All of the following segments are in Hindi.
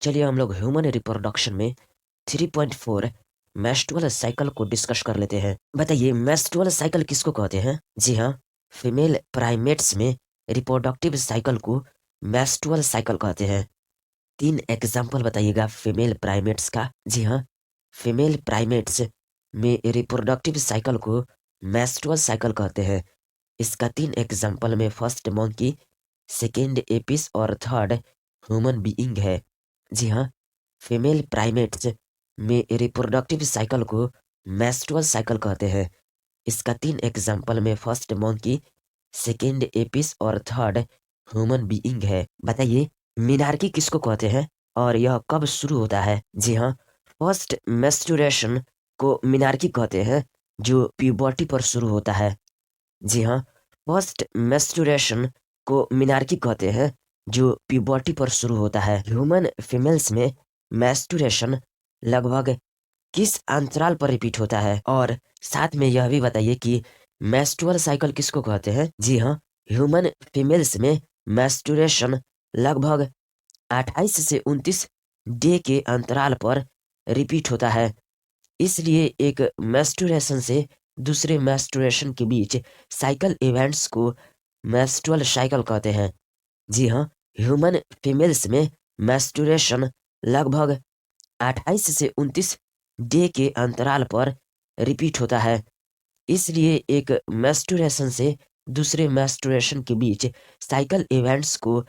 चलिए हम लोग ह्यूमन रिप्रोडक्शन में 3.4 मेंस्ट्रुअल साइकिल को डिस्कस कर लेते हैं। बताइए मेंस्ट्रुअल साइकिल किसको कहते हैं? जी हाँ, फीमेल प्राइमेट्स में रिप्रोडक्टिव साइकिल को मेंस्ट्रुअल साइकिल कहते हैं। 3 एग्जाम्पल बताइएगा फीमेल प्राइमेट्स का। जी हाँ, फीमेल प्राइमेट्स में रिप्रोडक्टिव साइकिल को मेंस्ट्रुअल साइकिल कहते हैं। इसका 3 एग्जाम्पल में फर्स्ट मंकी, सेकेंड एपिस और थर्ड ह्यूमन बीइंग है। जी हाँ, फीमेल प्राइमेट्स में रिप्रोडक्टिव साइकिल को मेंस्ट्रुअल साइकिल कहते हैं। इसका 3 एग्जाम्पल में फर्स्ट मंकी, सेकेंड एपिस और थर्ड ह्यूमन बीइंग है। बताइए मिनार्की किसको कहते हैं और यह कब शुरू होता है? जी हाँ, फर्स्ट मेंस्ट्रुएशन को मिनार्की कहते हैं जो प्यूबर्टी पर शुरू होता है। जी हाँ, फर्स्ट मेंस्ट्रुएशन को मिनार्की कहते हैं जो प्यूबर्टी पर शुरू होता है। ह्यूमन फीमेल्स में मेंस्ट्रुएशन लगभग किस अंतराल पर रिपीट होता है? और साथ में यह भी बताइए कि मेंस्ट्रुअल साइकिल किसको कहते हैं? जी हाँ, ह्यूमन फीमेल्स में मेंस्ट्रुएशन लगभग 28 से 29 डे के अंतराल पर रिपीट होता है। इसलिए एक मेंस्ट्रुएशन से दूसरे मेंस्ट्रुएशन के बीच साइकिल इवेंट्स को मेंस्ट्रुअल साइकिल कहते हैं। जी हाँ, ह्यूमन फीमेल्स में मेंस्ट्रुएशन लगभग 28 से 29 डे के अंतराल पर रिपीट होता है। इसलिए एक मेंस्ट्रुएशन से दूसरे मेंस्ट्रुएशन के बीच साइकिल इवेंट्स को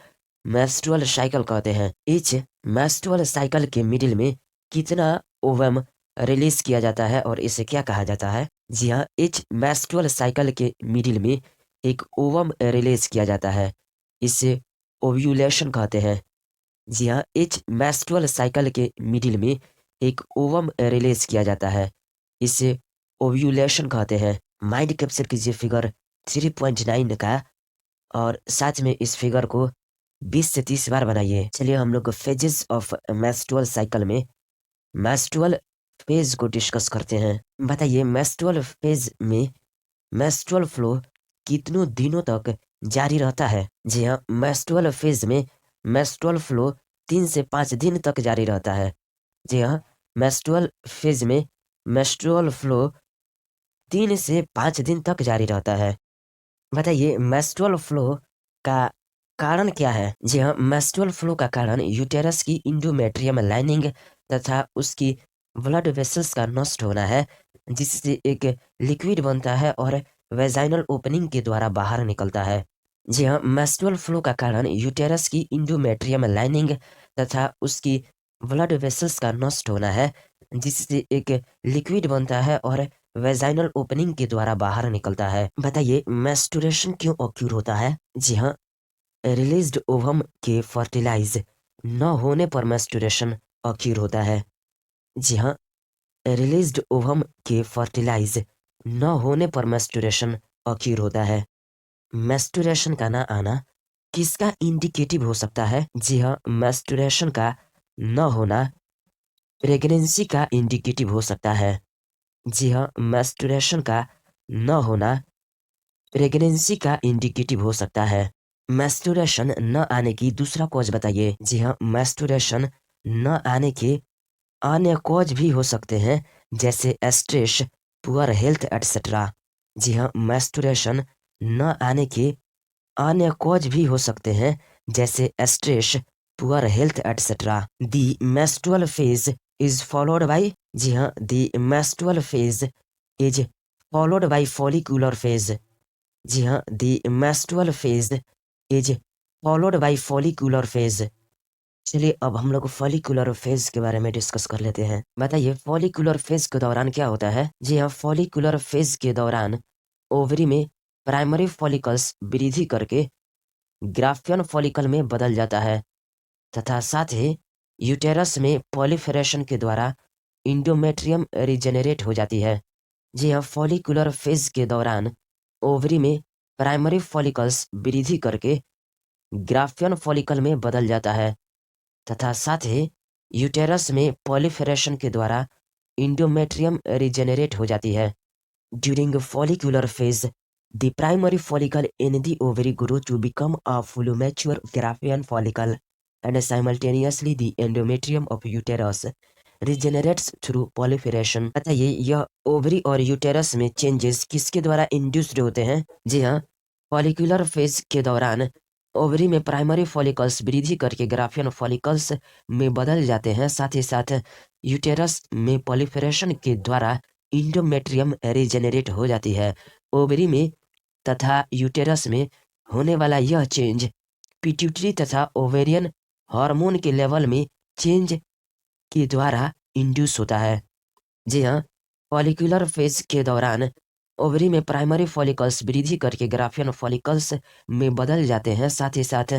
मेंस्ट्रुअल साइकिल कहते हैं। इस मेंस्ट्रुअल साइकिल के मिडिल में कितना ओवम रिलीज किया जाता है और इसे क्या कहा जाता है? जी हाँ, इस मेंस्ट्रुअल साइकिल के मिडिल में एक ओवम रिलीज किया जाता है। इसे ओव्यूलेशन कहते हैं। जी हाँ, इस मेंस्ट्रुअल साइकिल के मिडिल में एक ओवम रिलीज किया जाता है। इसे ओव्यूलेशन कहते हैं। माइंड कैप्चर कीजिए फिगर 3.9 का और साथ में इस फिगर को 20 से 30 बार बनाइए। चलिए हम लोग फेजेस ऑफ मेंस्ट्रुअल साइकिल में मेंस्ट्रुअल फेज को डिस्कस करते हैं। बताइए मेंस्ट्रुअल फेज में मेंस्ट्रुअल फ्लो कितनों दिनों तक जारी रहता है? जी हाँ, मेंस्ट्रुअल फेज में मेंस्ट्रुअल फ्लो 3 से 5 दिन तक जारी रहता है। जी हाँ, मेंस्ट्रुअल फेज में मेंस्ट्रुअल फ्लो 3 से 5 दिन तक जारी रहता है। बताइए मेंस्ट्रुअल फ्लो का कारण क्या है? जी हाँ, मेंस्ट्रुअल फ्लो का कारण यूटेरस की इंडोमेट्रियम लाइनिंग तथा उसकी ब्लड वेसल्स का नष्ट होना है, जिससे एक लिक्विड बनता है और वेजाइनल ओपनिंग के द्वारा बाहर निकलता है। जी हाँ, मेंस्ट्रुअल फ्लो का कारण यूटेरस की इंडोमेट्रियम लाइनिंग तथा उसकी ब्लड वेसल्स का नष्ट होना है, जिससे एक लिक्विड बनता है और वेजाइनल ओपनिंग के द्वारा बाहर निकलता है। बताइए मेंस्ट्रुएशन क्यों ऑक्यूर होता है? जी हाँ, रिलीज्ड ओवम के फर्टिलाइज न होने पर मेंस्ट्रुएशन ऑक्यूर होता है। जी हाँ, रिलीज्ड ओवम के फर्टिलाइज न होने पर मेंस्ट्रुएशन ऑक्यूर होता है। मेंस्ट्रुएशन का ना आना किसका इंडिकेटिव हो सकता है? जी हाँ, मेंस्ट्रुएशन का न होना प्रेगनेंसी का इंडिकेटिव हो सकता है। जी हाँ, मेंस्ट्रुएशन का न होना प्रेगनेंसी का इंडिकेटिव हो सकता है। मेंस्ट्रुएशन न आने की दूसरा कॉज बताइए। जी हाँ, मेंस्ट्रुएशन न आने के अन्य कॉज भी हो सकते हैं, जैसे स्ट्रेस, पुअर हेल्थ एटसेट्रा। जी हाँ, मेंस्ट्रुएशन न आने के अन्य कॉज भी हो सकते हैं, जैसे stress, poor health etcetera. The menstrual phase is followed by, जी हाँ, the menstrual phase is followed by follicular phase. जी हाँ, the menstrual phase is followed by follicular phase. चलिए अब हम लोग फॉलिकुलर फेज के बारे में डिस्कस कर लेते हैं। बताइए फॉलिकुलर फेज के दौरान क्या होता है? जी हाँ, फॉलिकुलर फेज के दौरान ओवरी में प्राइमरी फॉलिकल्स वृद्धि करके ग्राफियन फॉलिकल में बदल जाता है तथा साथ ही यूटेरस में पॉलिफेरेशन के द्वारा इंडोमेट्रियम रिजेनरेट हो जाती है। जी हाँ, फॉलिकुलर फेज के दौरान ओवरी में प्राइमरी फॉलिकल्स वृद्धि करके ग्राफियन फॉलिकल में बदल जाता है तथा साथ ही यूटेरस में पॉलिफेरेशन के द्वारा इंडोमेट्रियम रिजेनरेट हो जाती है। During follicular phase, the primary follicle in the ovary grow to become a full mature Graafian follicle. and simultaneously the endometrium of uterus regenerates through proliferation। बताइए यह ओवरी और यूटेरस में चेंजेस किसके द्वारा इंड्यूस्ड होते हैं? जी हाँ, फॉलिकुलर फेज के दौरान ओवरी में प्राइमरी फॉलिकल्स वृद्धि करके ग्राफियन फॉलिकल्स में बदल जाते हैं। साथ ही साथ यूटेरस में proliferation के द्वारा इंडोमेट्रियम रीजेनरेट हो जाती है। ओवरी में तथा यूटेरस में होने वाला यह चेंज पिट्यूटरी तथा ओवेरियन हार्मोन के लेवल में चेंज के द्वारा इंड्यूस होता है। जी हाँ, फॉलिकुलर फेज के दौरान ओवरी में प्राइमरी फॉलिकल्स वृद्धि करके ग्राफियन फॉलिकल्स में बदल जाते हैं। साथ ही साथ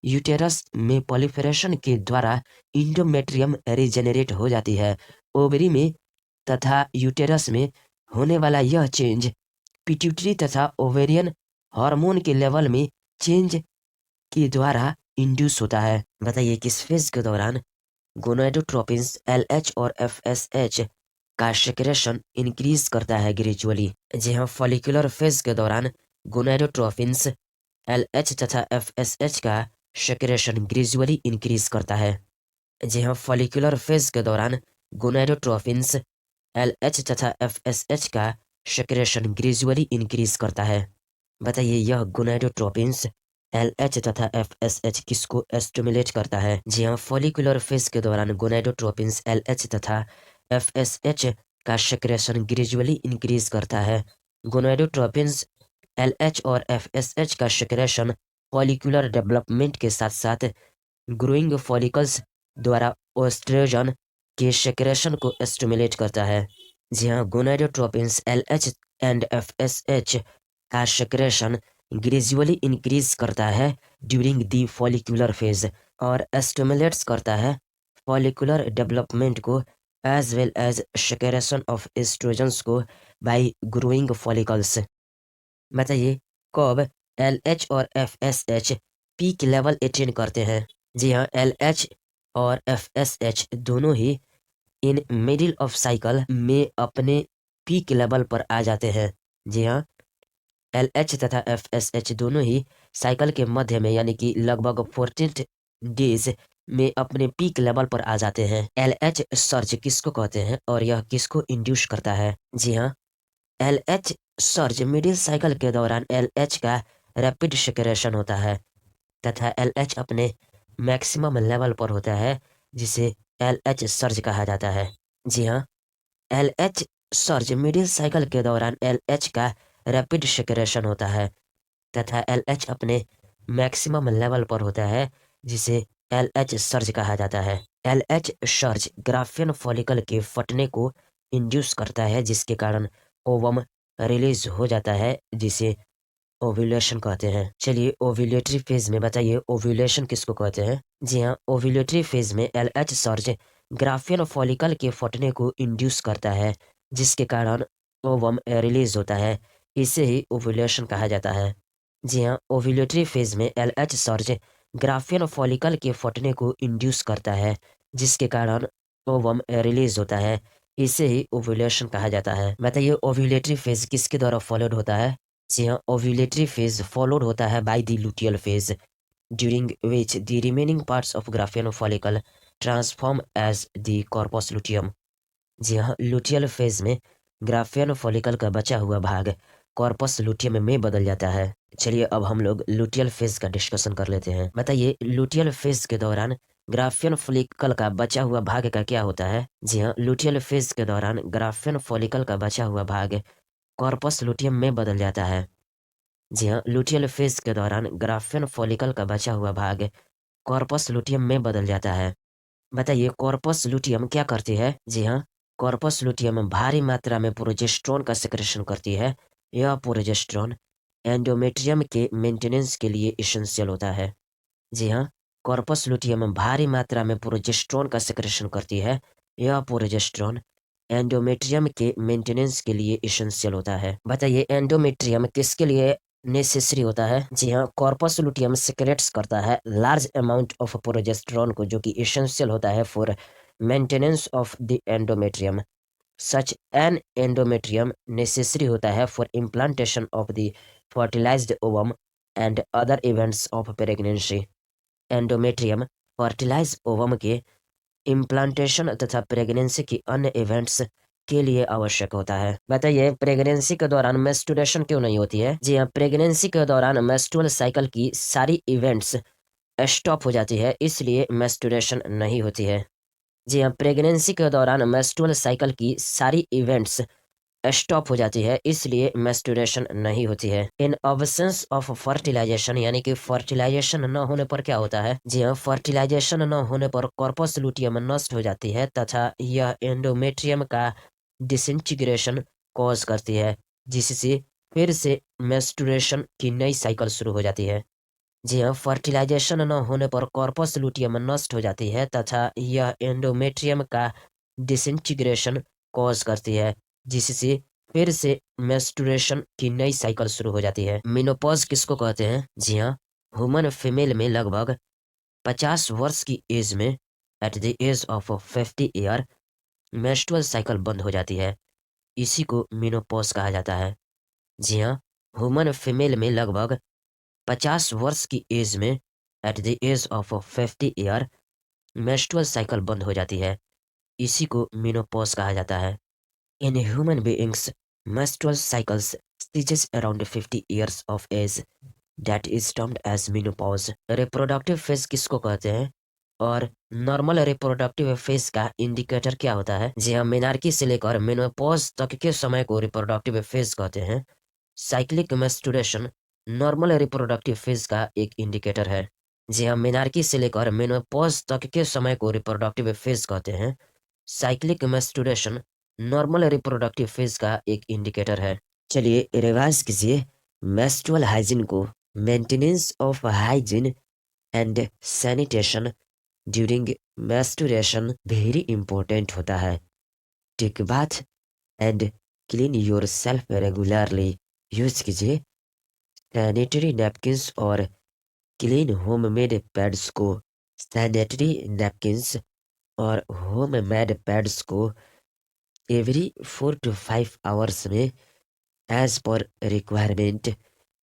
यूटेरस में proliferation के द्वारा इंडोमेट्रियम रीजेनरेट हो जाती है। ओवरी में तथा यूटेरस में होने वाला यह चेंज पिट्यूटरी तथा ओवेरियन हार्मोन के लेवल में चेंज के द्वारा इंड्यूस होता है। बताइए किस फेज के दौरान गोनाडोट्रोपिन्स LH और FSH का सेक्रेशन इंक्रीज करता है ग्रेजुअली? जी हाँ, फॉलिकुलर फेज के दौरान गोनाडोट्रोपिन्स LH तथा FSH का सेक्रेशन ग्रेजुअली इंक्रीज करता है। जी हाँ, फॉलिकुलर फेज के दौरान गोनाडोट्रोपिन्स LH तथा FSH का सेक्रेशन ग्रेजुअली इंक्रीज करता है। बताइए यह गोनाडोट्रोपिन्स LH तथा FSH किसको स्टिमुलेट करता है? जी हाँ, फॉलिकुलर फेज के दौरान गोनाडोट्रोपिन्स LH तथा FSH का सेक्रेशन ग्रेजुअली इंक्रीज करता है। गोनाडोट्रोपिन्स LH और FSH का सेक्रेशन फॉलिकुलर डेवलपमेंट के साथ साथ ग्रोइंग फॉलिकल्स द्वारा ओस्ट्रोजन के सेक्रेशन को स्टिमुलेट करता है। जी हाँ, गोनाडोट्रोपिन्स LH एंड FSH का सेक्रेशन ग्रेजुअली इंक्रीज करता है ड्यूरिंग दी फॉलिकुलर फेज और स्टिमुलेट्स करता है फॉलिकुलर डेवलपमेंट को as well as secretion of oestrogens को बाय ग्रोइंग फॉलिकल्स। बताइए कब LH और FSH पीक लेवल अटेन करते हैं? जी हाँ, LH और FSH दोनों ही इन मिडिल ऑफ साइकिल में अपने पीक लेवल पर आ जाते हैं। जी हाँ, LH तथा FSH दोनों ही साइकिल के मध्य में यानी कि लगभग 14 डेज में अपने पीक लेवल पर आ जाते हैं। LH सर्ज किसको कहते हैं और यह किसको इंड्यूस करता है? जी हाँ, LH सर्ज मिडिल साइकिल के दौरान LH का रैपिड सेक्रेशन होता है तथा LH अपने मैक्सिमम लेवल पर होता है जिसे LH सर्ज कहा जाता है। जी हाँ, LH सर्ज मिडिल साइकिल के दौरान LH का रैपिड सेक्रेशन होता है तथा LH अपने मैक्सिमम लेवल पर होता है जिसे LH सर्ज कहा जाता है। LH सर्ज ग्राफियन फॉलिकल के फटने को इंड्यूस करता है जिसके कारण ओवम रिलीज हो जाता है जिसे ओव्यूलेशन कहते हैं। चलिए ओव्यूलेटरी फेज में बताइए ओव्यूलेशन किसको कहते हैं? जी हाँ, ओव्यूलेटरी फेज में LH सर्ज ग्राफियन फॉलिकल के फटने को इंड्यूस करता है जिसके कारण ओवम रिलीज होता है। इसे ही ओव्यूलेशन कहा जाता है। जी हाँ, ओव्यूलेटरी फेज में LH सर्ज ग्राफियन फॉलिकल के फटने को इंड्यूस करता है जिसके कारण ओवम रिलीज होता है। इसे ही ओव्यूलेशन कहा जाता है। बताइए ओव्यूलेटरी फेज किसके द्वारा फॉलोड होता है? जी हाँ, ओव्यूलेटरी फेज फॉलोड होता है by the luteal phase during which the remaining parts of Graafian follicle transform as the corpus luteum. जी हाँ, लुटियल फेज में ग्राफियन फॉलिकल का बचा हुआ भाग कॉर्पस लुटियम में बदल जाता है। चलिए अब हम लोग लुटियल फेज का डिस्कशन कर लेते हैं। बताइए लुटियल फेज के दौरान ग्राफियन फॉलिकल का बचा हुआ भाग का क्या होता है? जी हाँ, लुटियल फेज के दौरान ग्राफियन फॉलिकल का बचा हुआ भाग कॉर्पस लुटियम में बदल जाता है। जी हाँ, लुटियल फेज के दौरान ग्राफियन फॉलिकल का बचा हुआ भाग कॉर्पस लुटियम में बदल जाता है। बताइए कॉर्पस लुटियम क्या करती है? जी हाँ, कॉर्पस लुटियम भारी मात्रा में प्रोजेस्टेरोन का सेक्रेशन करती है। यह प्रोजेस्टेरोन एंडोमेट्रियम के मेंटेनेंस के लिए एसेंशियल होता है। जी हाँ, कॉर्पस लुटियम भारी मात्रा में प्रोजेस्टेरोन का सेक्रेशन करती है। यह प्रोजेस्टेरोन एंडोमेट्रियम के मेंटेनेंस के लिए एसेंशियल होता है। बताइए एंडोमेट्रियम किसके लिए नेसेसरी होता है? जी हाँ, कॉर्पस लुटियम सेक्रेट्स करता है लार्ज अमाउंट ऑफ प्रोजेस्टेरोन को जो कि एसेंशियल होता है for maintenance of the endometrium. Such an endometrium necessary होता है for implantation of the fertilised ovum and other events of pregnancy. Endometrium fertilise ovum के इम्प्लांटेशन तथा प्रेगनेंसी की अन्य इवेंट्स के लिए आवश्यक होता है। बताइए प्रेगनेंसी के दौरान मेस्टुरेशन क्यों नहीं होती है? जी हाँ, प्रेगनेंसी के दौरान मेस्ट्रुअल साइकिल की सारी इवेंट्स स्टॉप हो जाती है, इसलिए मेस्टुरेशन नहीं होती है। जी हाँ, प्रेगनेंसी के दौरान मेस्ट्रुअल साइकिल की सारी इवेंट्स स्टॉप हो जाती है, इसलिए मेस्टुरेशन नहीं होती है। इन अब्सेंस ऑफ फर्टिलाइजेशन यानी कि फर्टिलाइजेशन न होने पर क्या होता है? जी हाँ, फर्टिलाइजेशन न होने पर कॉर्पस लुटियम नष्ट हो जाती है तथा यह एंडोमेट्रियम का डिसइंटीग्रेशन कॉज करती है, जिससे फिर से मेस्टुरेशन की नई साइकिल शुरू हो जाती है। जी हाँ, फर्टिलाइजेशन न होने पर कॉर्पस लुटियम नष्ट हो जाती है तथा यह एंडोमेट्रियम का डिसइंटीग्रेशन कॉज करती है, जिससे फिर से मेंस्ट्रुएशन की नई साइकिल शुरू हो जाती है। मेनोपॉज किसको कहते हैं? जी हाँ, ह्यूमन फीमेल में लगभग 50 वर्ष की एज में at the age of 50 year menstrual cycle बंद हो जाती है। इसी को मेनोपॉज कहा जाता है। जी हाँ, ह्यूमन फीमेल में लगभग 50 वर्ष की एज में at the age of 50 year menstrual cycle बंद हो जाती है। इसी को मेनोपॉज कहा जाता है। In human beings, menstrual cycles ceases around 50 years of age. That is termed as menopause. Reproductive phase किसको कहते हैं और नॉर्मल रिप्रोडक्टिव फेज का इंडिकेटर क्या होता है? जी हाँ, मेनार्की से लेकर मेनोपॉज तक के समय को रिप्रोडक्टिव फेज कहते हैं। Cyclic menstruation normal reproductive phase का एक इंडिकेटर है। जी हाँ, मेनार्की से लेकर मेनोपॉज तक के समय को रिप्रोडक्टिव फेज कहते हैं। Cyclic menstruation normal reproductive phase का एक इंडिकेटर है। चलिए रिवाइज कीजिए। मेंस्ट्रुअल हाइजीन को maintenance of hygiene and sanitation during menstruation very important होता है। Take bath and clean yourself regularly. Use कीजिए सैनिटरी नैपकिन्स और क्लीन होममेड पैड्स को। सैनिटरी नैपकिन्स और होममेड पैड्स को एवरी 4 to 5 आवर्स में एज पर रिक्वायरमेंट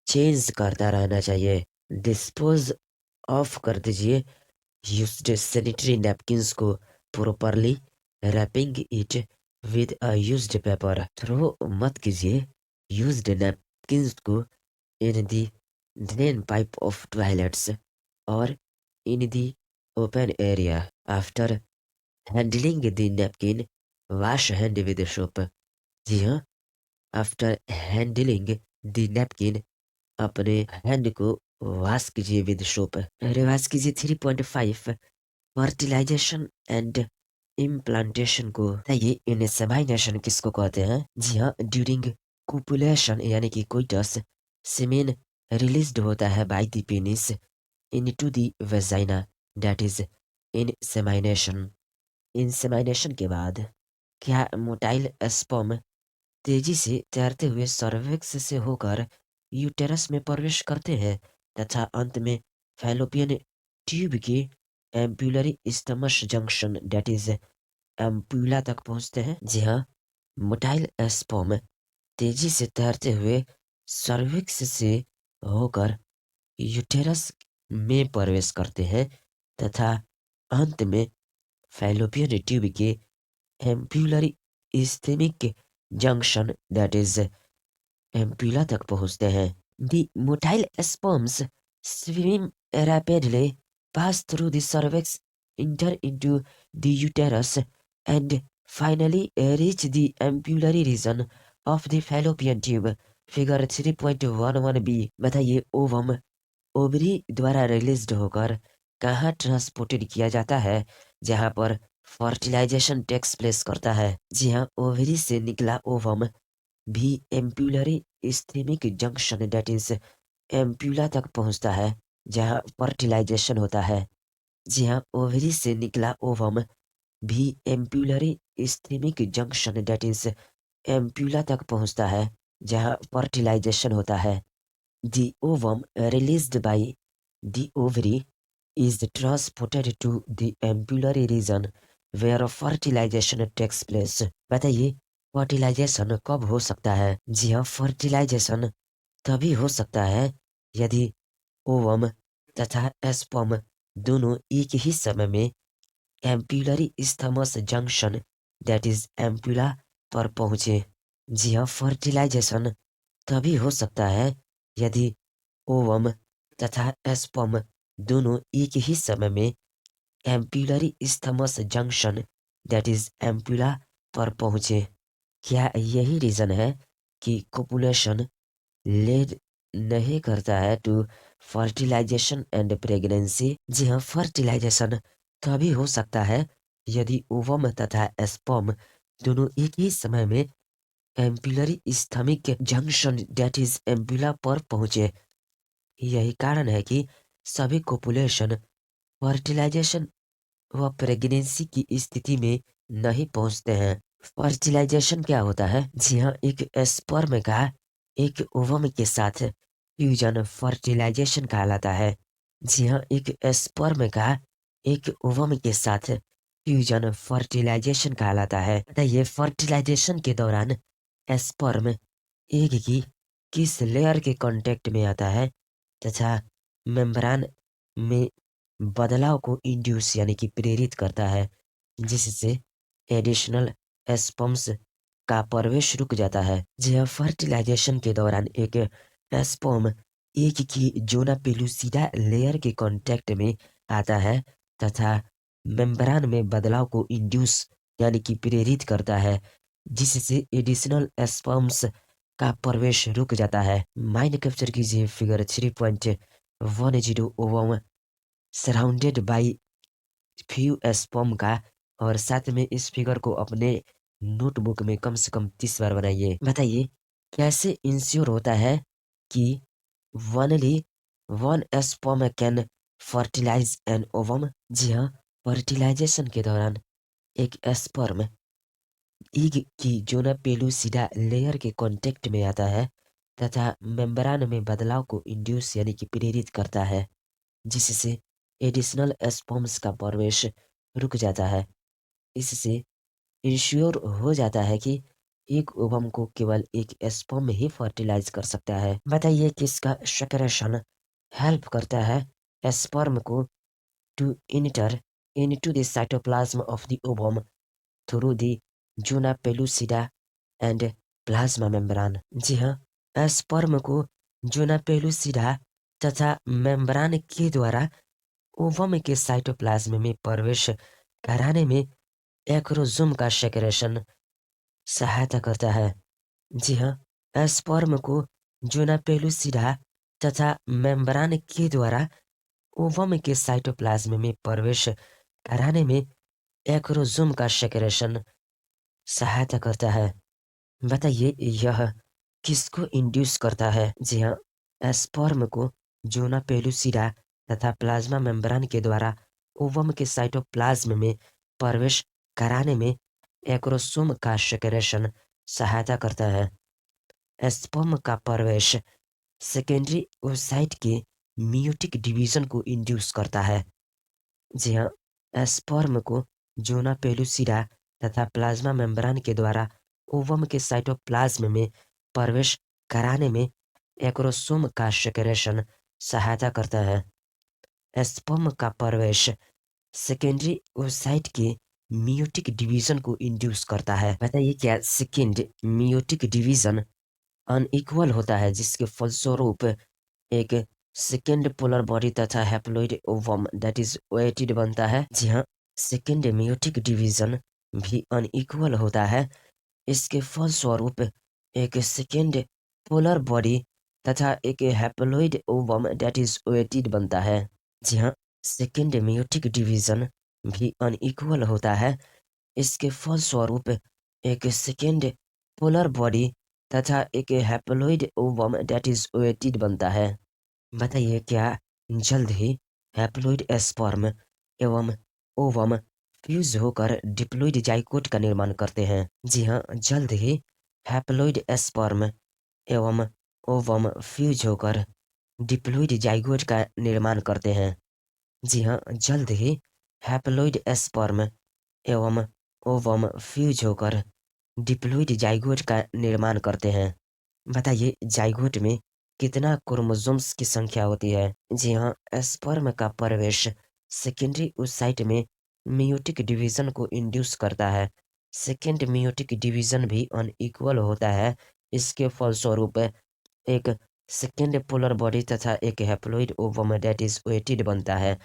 चेंज करता रहना चाहिए। डिस्पोज ऑफ कर दीजिए यूज्ड सैनिटरी नैपकिन्स को properly, wrapping it with a used paper. Throw मत कीजिए यूज्ड नैपकिन्स को in the drain pipe of toilets और in the open area. After handling the napkin wash hand with soap. जी हाँ, आफ्टर हैंडलिंग द नैपकिन अपने हैंड को वॉश कीजिए विद सोप। रिवाज कीजिए 3.5 फर्टिलाइजेशन एंड इम्प्लांटेशन को। ये इनसेमाइनेशन किसको कहते हैं? जी हाँ, ड्यूरिंग कोपुलेशन यानी कि कोइटस सीमेन रिलीज्ड होता है by the penis into the vagina, that is insemination. Insemination के बाद क्या मोटाइल स्पर्म तेजी से तैरते हुए सर्विक्स से होकर यूटेरस में प्रवेश करते हैं तथा अंत में फैलोपियन ट्यूब के ampullary isthmus junction that is ampulla तक पहुंचते हैं? जी हाँ, मोटाइल स्पर्म तेजी से तैरते हुए सर्विक्स से होकर यूटेरस में प्रवेश करते हैं तथा अंत में फैलोपियन ट्यूब के ampullary isthmic junction that is ampulla तक पहुंचते हैं। The motile sperms swim rapidly pass through the cervix, enter into the uterus and finally reach the ampullary region of the fallopian tube. Figure 3.11 B. बताइए ओवम ओवरी द्वारा रिलीज्ड होकर कहाँ ट्रांसपोर्टेड किया जाता है जहाँ पर फर्टिलाइजेशन टेक्स प्लेस करता है? जी हाँ, ओवरी से निकला ओवम भी ampullary isthmic junction that is ampulla तक पहुंचता है जहाँ फर्टिलाइजेशन होता है। जी हाँ, ओवरी से निकला ओवम भी ampullary isthmic junction that is ampulla तक पहुंचता है जहाँ फर्टिलाइजेशन होता है। The ovum released by the ovary is transported to the ampullary region where fertilization takes place. बताइए फर्टिलाइजेशन कब हो सकता है? जी हाँ, फर्टिलाइजेशन तभी हो सकता है यदि ओवम तथा स्पर्म दोनों एक ही समय में ampullary isthmus junction that is ampulla पर पहुंचे। जी हाँ, फर्टिलाइजेशन तभी हो सकता है यदि ओवम तथा एस्पर्म दोनों एक ही समय में ampullary isthmus junction that is ampulla पर पहुंचे। क्या यही रीजन है कि कोपुलेशन लीड नहीं करता है टू फर्टिलाइजेशन एंड प्रेगनेंसी? जी हाँ, फर्टिलाइजेशन तभी हो सकता है यदि ओवम तथा स्पर्म दोनों एक ही समय में ampullary स्थमिक junction that is ampulla पर पहुंचे। यही कारण है कि सभी कोपुलेशन फर्टिलाइजेशन व प्रेगनेंसी की स्थिति में नहीं पहुंचते हैं। फर्टिलाइजेशन क्या होता है? जी हाँ, एक स्पर्म का एक ओवम के साथ फ्यूजन फर्टिलाइजेशन कहलाता है। जी हाँ, एक स्पर्म का एक ओवम के साथ फ्यूजन फर्टिलाइजेशन कहलाता है। बताइए, फर्टिलाइजेशन के दौरान स्पर्म एग की किस लेयर के कांटेक्ट में आता है तथा मेम्ब्रेन में बदलाव को इंड्यूस यानी कि प्रेरित करता है, जिससे एडिशनल स्पर्म्स का प्रवेश रुक जाता है। जी हाँ, फर्टिलाइजेशन के दौरान एक स्पर्म एग की जोना पेलुसिडा लेयर के कांटेक्ट में आता है तथा मेम्ब्रेन में बदलाव को इंड्यूस यानी कि प्रेरित करता है, जिससे एडिशनल स्पर्म्स का प्रवेश रुक जाता है। माइंड कैप्चर कीजिए figure 3.10 ovum surrounded by few sperm का, और साथ में इस फिगर को अपने नोटबुक में कम से कम 30 बार बनाइए। बताइए, कैसे इंश्योर होता है कि only one sperm can fertilise an ovum? जी हाँ, फर्टिलाइजेशन के दौरान एक स्पर्म एग की जोना पेलुसिडा लेयर के कांटेक्ट में आता है तथा मेम्ब्रेन में बदलाव को इंड्यूस यानी कि प्रेरित करता है, जिससे एडिशनल स्पर्म्स का प्रवेश रुक जाता है। इससे इंश्योर हो जाता है कि एक ओवम को केवल एक स्पर्म ही फर्टिलाइज कर सकता है। बताइए, किसका सेक्रेशन हेल्प करता है स्पर्म को to enter into the cytoplasm of the ovum through the zona pellucida and plasma membrane? जी हाँ, स्पर्म को जूना पेलुसिडा तथा मेम्ब्रेन के द्वारा ओवम के साइटोप्लाज्म में प्रवेश कराने में एक्रोसोम का सेक्रेशन सहायता करता है। जी हाँ, स्पर्म को जूना पेलुसिडा तथा मेम्ब्रेन के द्वारा ओवम के साइटोप्लाज्म में प्रवेश कराने में एक्रोसोम का सेक्रेशन सहायता करता है। बताइए, यह किसको इंड्यूस करता है? जी हाँ, स्पर्म को जोना पेलुसिडा तथा प्लाज्मा मेम्ब्रेन के द्वारा ओवम के साइटोप्लाज्म में प्रवेश कराने में एक्रोसोम का सेक्रेशन सहायता करता है। स्पर्म का प्रवेश सेकेंडरी ओसाइट के मियोटिक डिवीजन को इंड्यूस करता है। जी हाँ, स्पर्म को जोना पेलुसिडा तथा प्लाज्मा मेम्ब्रेन के द्वारा ओवम के साइटोप्लाज्म में प्रवेश कराने में एक्रोसोम का सेक्रेशन सहायता करता है। स्पर्म का प्रवेश सेकेंडरी ओसाइट के मियोटिक डिवीजन को इंड्यूस करता है। बताइए, क्या सेकेंड मियोटिक डिवीजन अनइक्वल होता है, जिसके फलस्वरूप एक सेकेंड पोलर बॉडी तथा हैप्लॉइड ओवम दैट इज ओएटिड बनता है? जी हाँ, सेकेंड मियोटिक डिवीजन भी अनइक्वल होता है। इसके फलस्वरूप एक सेकेंड पोलर बॉडी तथा एक हैप्लॉइड ओवम दैट इज ओएटिड बनता है। जी हाँ, सेकेंड मियोटिक डिवीजन भी अनइक्वल होता है। इसके फलस्वरूप एक सेकेंड पोलर बॉडी तथा एक हैप्लॉइड ओवम दैट इज ओएटिड बनता है। बताइए, क्या जल्द ही हैप्लॉइड स्पर्म एवं ओवम फ्यूज होकर डिप्लॉइड जाइगोट का निर्माण करते हैं? जी हाँ, जल्द ही हैप्लॉइड स्पर्म एवं ओवम फ्यूज होकर डिप्लॉइड जाइगोट का निर्माण करते हैं। जी हाँ, जल्द ही हैप्लॉइड स्पर्म एवं ओवम फ्यूज होकर डिप्लॉइड जाइगोट का निर्माण करते हैं। बताइए, जाइगोट में कितना क्रोमोसोम्स की संख्या होती है? जी हाँ, स्पर्म का प्रवेश सेकेंडरी उस साइट में मियोटिक डिवीजन को इंड्यूस करता है। सेकेंड मियोटिक डिवीजन भी अनइक्वल होता है। इसके फलस्वरूप एक सेकेंड पोलर बॉडी तथा एक haploid ovum that is weighted बनता है।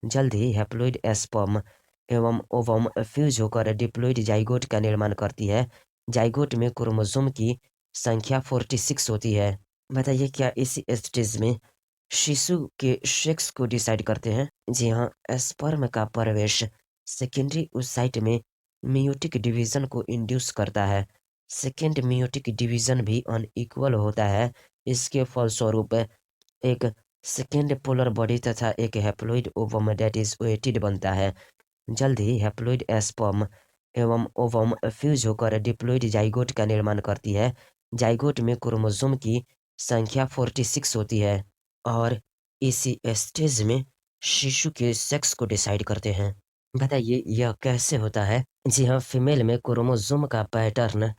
जल्द ही हैप्लॉइड स्पर्म एवं ओवम फ्यूज होकर डिप्लॉइड जाइगोट का निर्माण करती है। जाइगोट में क्रोमोसोम की संख्या 46 होती है। बताइए क्या इसी स्टेज में शिशु के सेक्स को डिसाइड करते हैं? जी हाँ, स्पर्म का प्रवेश सेकेंडरी उस साइट में मियोटिक डिवीजन को इंड्यूस करता है। सेकेंड मियोटिक डिवीजन भी अनइक्वल होता है। इसके फलस्वरूप एक सेकेंड पोलर बॉडी तथा एक haploid ovum that is weighted बनता है। जल्द ही हैप्लॉइड स्पर्म एवं ओवम फ्यूज होकर डिप्लॉइड जाइगोट का निर्माण करती है। जाइगोट में क्रोमोसोम की संख्या 46 होती है और इसी स्टेज में शिशु के सेक्स को डिसाइड करते हैं। बताइए यह कैसे होता है? जी हाँ, फीमेल में क्रोमोसोम का पैटर्न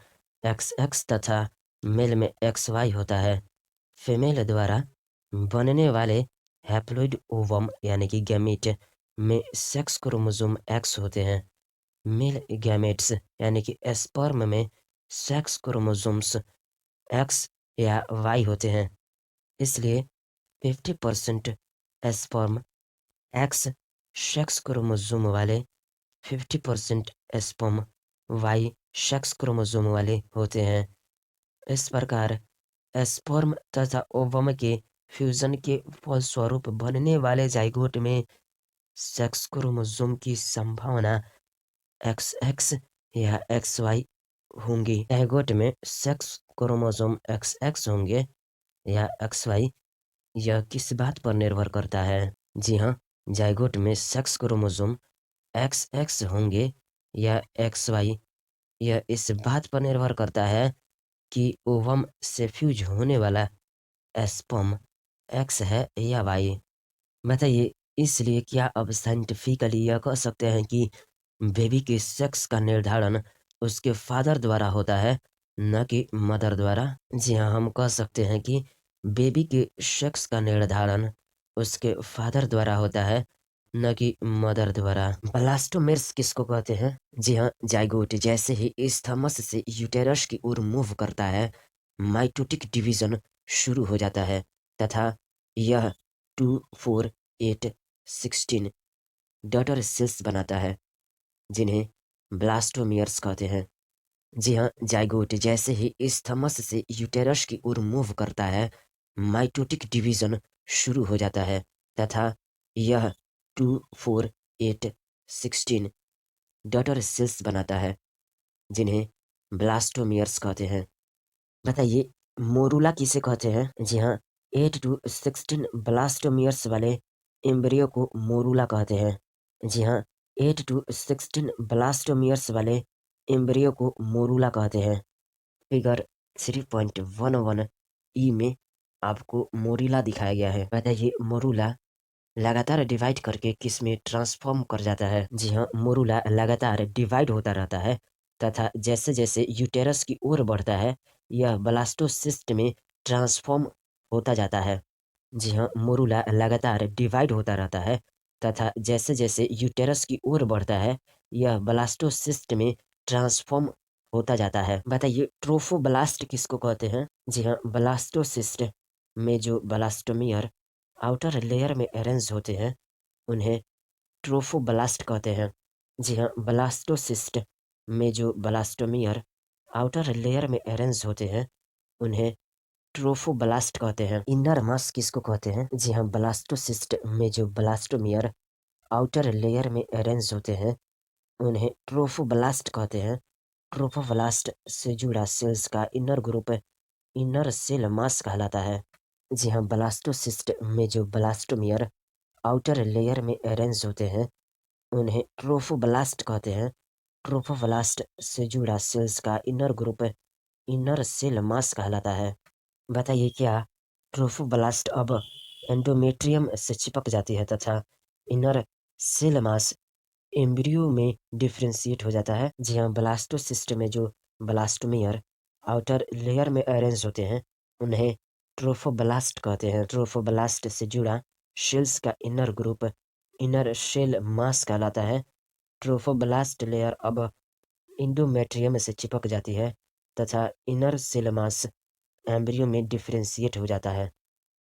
XX तथा मेल में XY होता है। फीमेल द्वारा बनने वाले हैप्लॉइड ओवम यानी कि गैमीट में सेक्स क्रोमोसोम X होते हैं। मेल गैमेट्स यानी कि स्पर्म में सेक्स क्रोमोसोम्स X या Y होते हैं। इसलिए 50% स्पर्म X सेक्स क्रोमोसोम वाले, 50% स्पर्म Y सेक्स क्रोमोसोम वाले होते हैं। इस प्रकार स्पर्म तथा ओवम के फ्यूजन के फलस्वरूप बनने वाले जाइगोट में सेक्स क्रोमोसोम की संभावना XX या XY होंगी। जाइगोट में सेक्स क्रोमोसोम XX होंगे या XY, यह किस बात पर निर्भर करता है? जी हाँ, जाइगोट में सेक्स क्रोमोसोम XX होंगे या XY, यह इस बात पर निर्भर करता है कि ओवम से फ्यूज होने वाला स्पर्म X है या Y। बताइए इसलिए क्या अब साइंटिफिकली यह कह सकते हैं कि बेबी के सेक्स का निर्धारण उसके फादर द्वारा होता है, न कि मदर द्वारा? जी हाँ, हम कह सकते हैं कि बेबी के सेक्स का निर्धारण उसके फादर द्वारा होता है, न कि मदर द्वारा। ब्लास्टोमेर्स किसको कहते हैं? जी हाँ, जाइगोट जैसे ही इस थमस से यूटेरस की ओर मूव करता है, माइटोटिक डिवीजन शुरू हो जाता है तथा यह 2, 4, 8, 16 डॉटर सेल्स बनाता है, जिन्हें ब्लास्टोमियर्स कहते हैं। जी हाँ, जाइगोट जैसे ही इस थमस से यूटेरस की ओर मूव करता है, माइटोटिक डिवीजन शुरू हो जाता है तथा यह 2, 4, 8, 16 डॉटर सेल्स बनाता है, जिन्हें ब्लास्टोमियर्स कहते हैं। बताइए मोरूला किसे कहते हैं? जी हाँ, 8 to 16 ब्लास्टोमियर्स वाले एम्ब्रियो को मोरूला कहते हैं। जी हाँ, 8 to 16 ब्लास्टोमियर्स वाले एम्ब्रियो को मोरूला कहते हैं। फिगर 3.11 ई में आपको मोरिला दिखाया गया है। बताइए मोरूला लगातार डिवाइड करके किस में ट्रांसफॉर्म कर जाता है? जी हाँ, मोरूला लगातार डिवाइड होता रहता है तथा जैसे जैसे यूटेरस की ओर बढ़ता है, यह ब्लास्टोसिस्ट में ट्रांसफॉर्म होता जाता है। जी हाँ, मोरूला लगातार डिवाइड होता रहता है तथा जैसे जैसे यूटेरस की ओर बढ़ता है, यह ब्लास्टोसिस्ट में ट्रांसफॉर्म होता जाता है। बताइए ट्रोफोब्लास्ट किसको कहते हैं? जी हाँ, ब्लास्टोसिस्ट में जो ब्लास्टोमियर आउटर लेयर में अरेंज होते हैं, उन्हें ट्रोफोब्लास्ट कहते हैं। जी हाँ, ब्लास्टोसिस्ट में जो ब्लास्टोमियर आउटर लेयर में अरेंज होते हैं, उन्हें ट्रोफोब्लास्ट कहते हैं। इनर मास किसको कहते हैं? जी हाँ, ब्लास्टोसिस्ट में जो ब्लास्टोमियर आउटर लेयर में अरेंज होते हैं, उन्हें ट्रोफोब्लास्ट कहते हैं। ट्रोफोब्लास्ट से जुड़ा सेल्स का inner group inner cell mass कहलाता है। जी हाँ, ब्लास्टोसिस्ट में जो ब्लास्टोमियर आउटर लेयर में अरेंज होते हैं, उन्हें ट्रोफोब्लास्ट कहते हैं। ट्रोफोब्लास्ट से जुड़ा सेल्स का inner group inner cell mass कहलाता है। बताइए क्या ट्रोफोब्लास्ट अब एंडोमेट्रियम से चिपक जाती है तथा इनर सेल मास एम्ब्रियो में डिफ्रेंशिएट हो जाता है? जी हाँ, ब्लास्टोसिस्ट में जो ब्लास्टोमियर आउटर लेयर में अरेंज होते हैं, उन्हें ट्रोफोब्लास्ट कहते हैं। ट्रोफोब्लास्ट से जुड़ा सेल्स का inner group inner cell mass कहलाता है। ट्रोफोब्लास्ट लेयर अब इंडोमेट्रियम से चिपक जाती है तथा इनर सेल मास एम्ब्रियो में डिफरेंशिएट हो जाता है।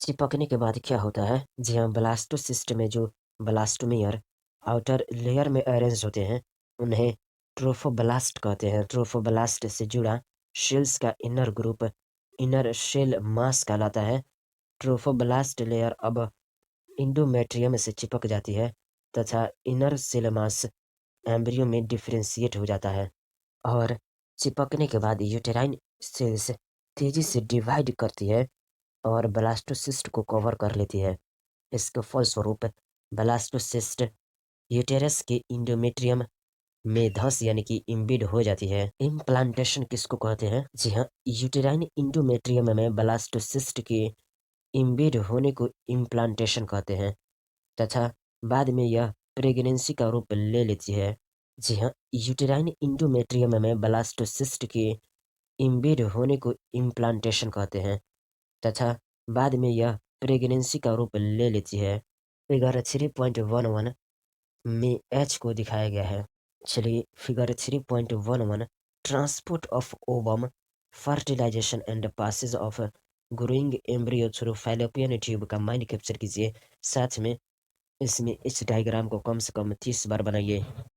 चिपकने के बाद क्या होता है? जी हाँ, ब्लास्टोसिस्ट में जो ब्लास्टोमेयर आउटर लेयर में अरेंज होते हैं, उन्हें ट्रोफोब्लास्ट कहते हैं। ट्रोफोब्लास्ट से जुड़ा सेल्स का inner group inner cell mass कहलाता है। ट्रोफोब्लास्ट लेयर अब इंडोमेट्रियम से चिपक जाती है तथा इनर सेल मास एम्ब्रियो में डिफरेंशिएट हो जाता है और चिपकने के बाद यूटेराइन सेल्स तेजी से डिवाइड करती है और ब्लास्टोसिस्ट को कवर कर लेती है। इसके फलस्वरूप ब्लास्टोसिस्ट यूटेरस के इंडोमेट्रियम में धंस यानी कि इम्बिड हो जाती है। इम्प्लांटेशन किसको कहते हैं? जी हाँ, यूटेराइन इंडोमेट्रियम में ब्लास्टोसिस्ट के इम्बिड होने को इम्प्लांटेशन कहते हैं तथा बाद में यह प्रेगनेंसी का रूप ले लेती है। जी हाँ, यूटेराइन इंडोमेट्रियम में ब्लास्टोसिस्ट के इम्बिड होने को इम्प्लांटेशन कहते हैं तथा बाद में यह प्रेगनेंसी का रूप ले लेती है। फिगर 3.11 में एच को दिखाया गया है। चलिए figure 3.11 transport of ovum fertilisation and passage of growing embryo through fallopian tube का माइंड कैप्चर कीजिए। साथ में इसमें इस डायग्राम को कम से कम 30 बार बनाइए।